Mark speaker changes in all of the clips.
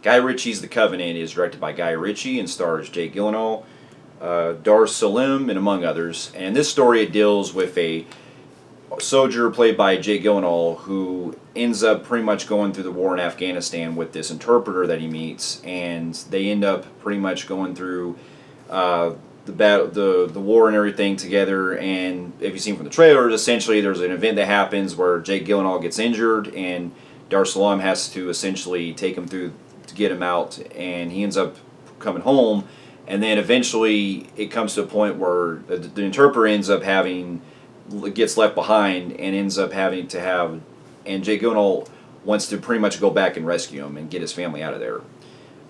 Speaker 1: Guy Ritchie's The Covenant is directed by Guy Ritchie and stars Jake Gyllenhaal, Dar Salim, and among others. And this story, it deals with a soldier played by Jake Gyllenhaal who ends up pretty much going through the war in Afghanistan with this interpreter that he meets, and they end up pretty much going through the war and everything together. And if you've seen from the trailers, essentially there's an event that happens where Jake Gyllenhaal gets injured, and Dar Salim has to essentially take him through to get him out, and he ends up coming home. And then eventually it comes to a point where the interpreter ends up gets left behind and ends up having to have, and Jake Gyllenhaal wants to pretty much go back and rescue him and get his family out of there.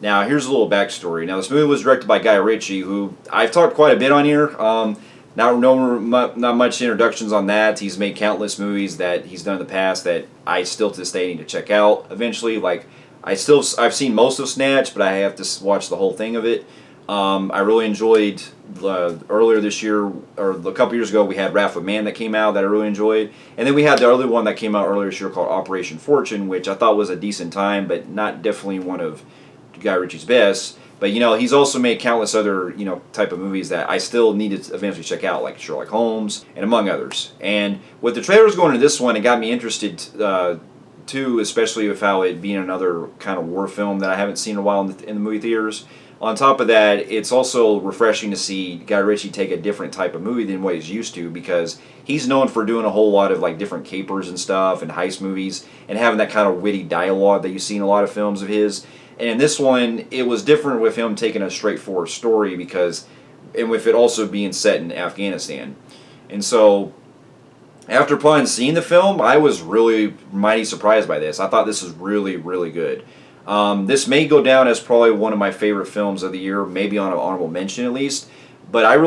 Speaker 1: Now, here's a little backstory. Now, this movie was directed by Guy Ritchie, who I've talked quite a bit on here. Not much introductions on that. He's made countless movies that he's done in the past that I still to this day need to check out eventually. Like, I've seen most of Snatch, but I have to watch the whole thing of it. I really enjoyed earlier this year, or a couple years ago, we had Wrath of Man that came out that I really enjoyed. And then we had the other one that came out earlier this year called Operation Fortune, which I thought was a decent time, but not definitely one of Guy Ritchie's best. But, he's also made countless other, type of movies that I still need to eventually check out, like Sherlock Holmes, and among others. And with the trailers going into this one, it got me interested, too, especially with how it being another kind of war film that I haven't seen in a while in the movie theaters. On top of that, it's also refreshing to see Guy Ritchie take a different type of movie than what he's used to, because he's known for doing a whole lot of different capers and stuff and heist movies and having that kind of witty dialogue that you see in a lot of films of his. And in this one, it was different with him taking a straightforward story and with it also being set in Afghanistan. And so, after probably seeing the film, I was really mighty surprised by this. I thought this was really, really good. This may go down as probably one of my favorite films of the year, maybe on an honorable mention at least. But I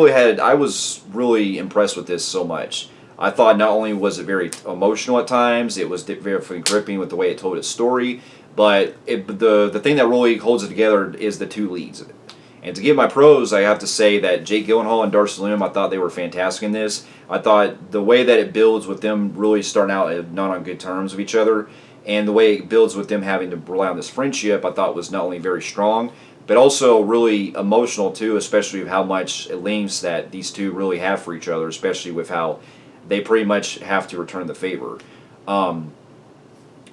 Speaker 1: was really impressed with this so much. I thought not only was it very emotional at times, it was very gripping with the way it told its story, but the thing that really holds it together is the two leads. And to give my pros, I have to say that Jake Gyllenhaal and Dar Salim, I thought they were fantastic in this. I thought the way that it builds with them really starting out not on good terms with each other, and the way it builds with them having to rely on this friendship, I thought was not only very strong, but also really emotional too, especially with how much links that these two really have for each other, especially with how they pretty much have to return the favor on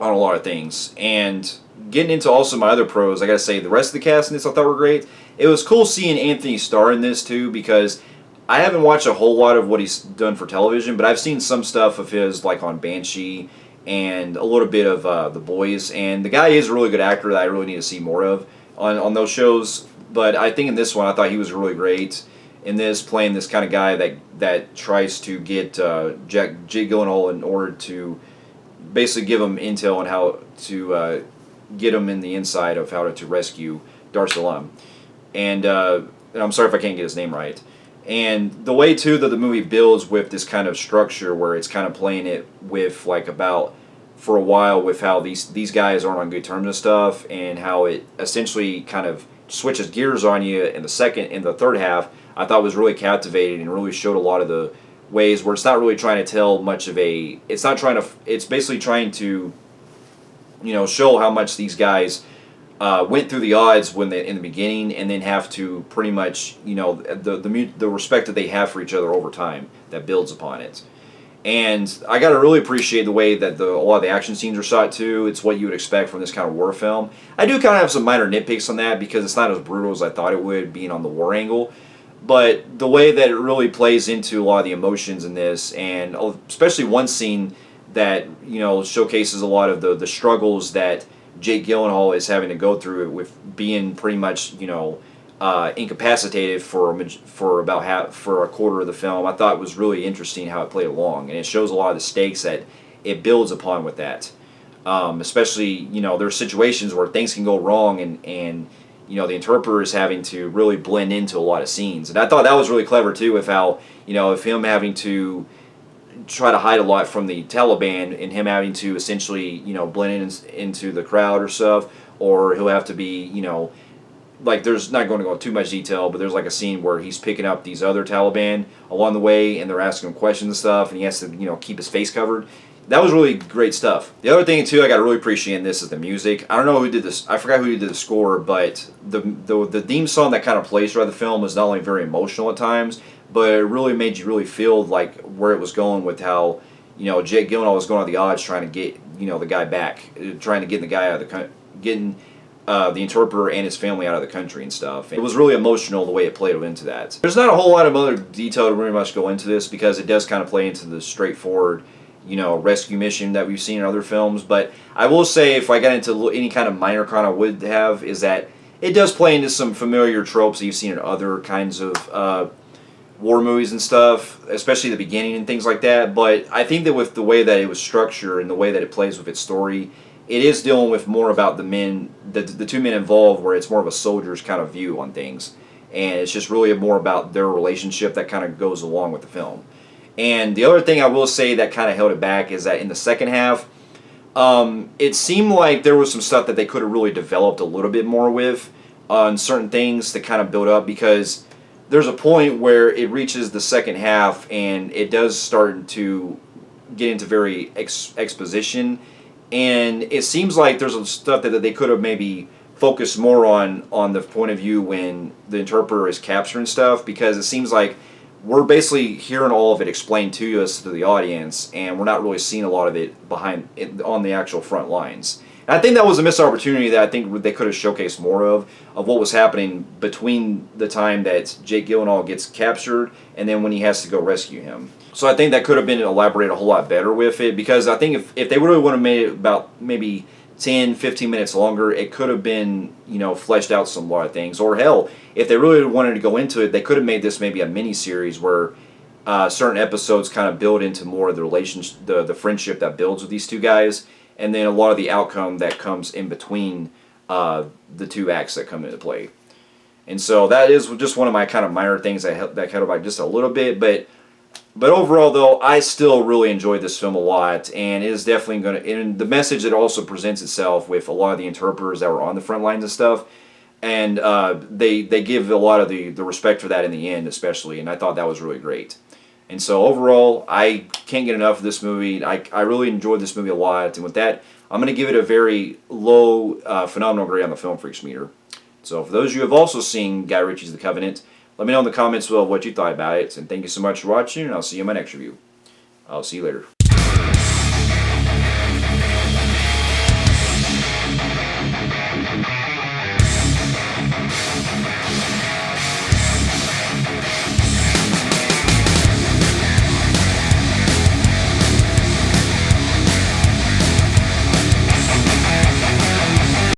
Speaker 1: a lot of things. And getting into also my other pros, I gotta say the rest of the cast in this I thought were great. It was cool seeing Anthony Starr in this too, because I haven't watched a whole lot of what he's done for television, but I've seen some stuff of his like on Banshee and a little bit of The Boys, and the guy is a really good actor that I really need to see more of on those shows. But I think in this one, I thought he was really great in this, playing this kind of guy that tries to get Jake Gyllenhaal in order to basically give him intel on how to get him in the inside of how to rescue Dar Salim. And I'm sorry if I can't get his name right. And the way, too, that the movie builds with this kind of structure where it's kind of playing it with, for a while with how these guys aren't on good terms and stuff, and how it essentially kind of switches gears on you in the third half, I thought was really captivating and really showed a lot of the ways where it's not really trying to tell much of it's basically trying to, show how much these guys went through the odds in the beginning, and then have to pretty much, the respect that they have for each other over time that builds upon it. And I got to really appreciate the way that a lot of the action scenes are shot too. It's what you would expect from this kind of war film. I do kind of have some minor nitpicks on that because it's not as brutal as I thought it would, being on the war angle. But the way that it really plays into a lot of the emotions in this, and especially one scene that showcases a lot of the struggles that Jake Gyllenhaal is having to go through with being pretty much incapacitated for a quarter of the film. I thought it was really interesting how it played along, and it shows a lot of the stakes that it builds upon with that. Especially there's situations where things can go wrong, and the interpreter is having to really blend into a lot of scenes, and I thought that was really clever too, with how of him having to try to hide a lot from the Taliban, and him having to essentially blend into the crowd or stuff, or he'll have to be there's not going to go into too much detail, but there's a scene where he's picking up these other Taliban along the way, and they're asking him questions and stuff, and he has to keep his face covered. that was really great stuff. The other thing too I got to really appreciate in this is the music. I don't know who did this. I forgot who did the score, but the theme song that kind of plays throughout the film was not only very emotional at times, but it really made you really feel like where it was going with how, Jake Gyllenhaal was going on the odds trying to get the guy back, trying to get the guy out of getting the interpreter and his family out of the country and stuff. It was really emotional the way it played into that. There's not a whole lot of other detail to really much go into this because it does kind of play into the straightforward, rescue mission that we've seen in other films. But I will say, if I got into any kind of minor con I would have, is that it does play into some familiar tropes that you've seen in other kinds of war movies and stuff, especially the beginning and things like that. But I think that with the way that it was structured and the way that it plays with its story, it is dealing with more about the men, the two men involved, where it's more of a soldier's kind of view on things. And it's just really more about their relationship that kind of goes along with the film. And the other thing I will say that kind of held it back is that in the second half, it seemed like there was some stuff that they could have really developed a little bit more with on certain things to kind of build up, because there's a point where it reaches the second half and it does start to get into very exposition. And it seems like there's some stuff that they could have maybe focused more on the point of view when the interpreter is capturing stuff, because it seems like we're basically hearing all of it explained to us, to the audience, and we're not really seeing a lot of it on the actual front lines. And I think that was a missed opportunity that I think they could have showcased more of what was happening between the time that Jake Gyllenhaal gets captured and then when he has to go rescue him. So I think that could have been elaborated a whole lot better with it, because I think if they really would have made it about maybe 10, 15 minutes longer, it could have been, fleshed out some lot of things. Or hell, if they really wanted to go into it, they could have made this maybe a mini-series where certain episodes kind of build into more of the relationship, the friendship that builds with these two guys, and then a lot of the outcome that comes in between the two acts that come into play. And so that is just one of my kind of minor things that held back just a little bit, But overall, though, I still really enjoyed this film a lot, and it is definitely going to... And the message that also presents itself with a lot of the interpreters that were on the front lines and stuff, and they give a lot of the respect for that in the end, especially, and I thought that was really great. And so overall, I can't get enough of this movie. I really enjoyed this movie a lot, and with that, I'm going to give it a very low phenomenal grade on the Film Freaks meter. So for those of you who have also seen Guy Ritchie's The Covenant, let me know in the comments below what you thought about it, and thank you so much for watching, and I'll see you in my next review. I'll see you later.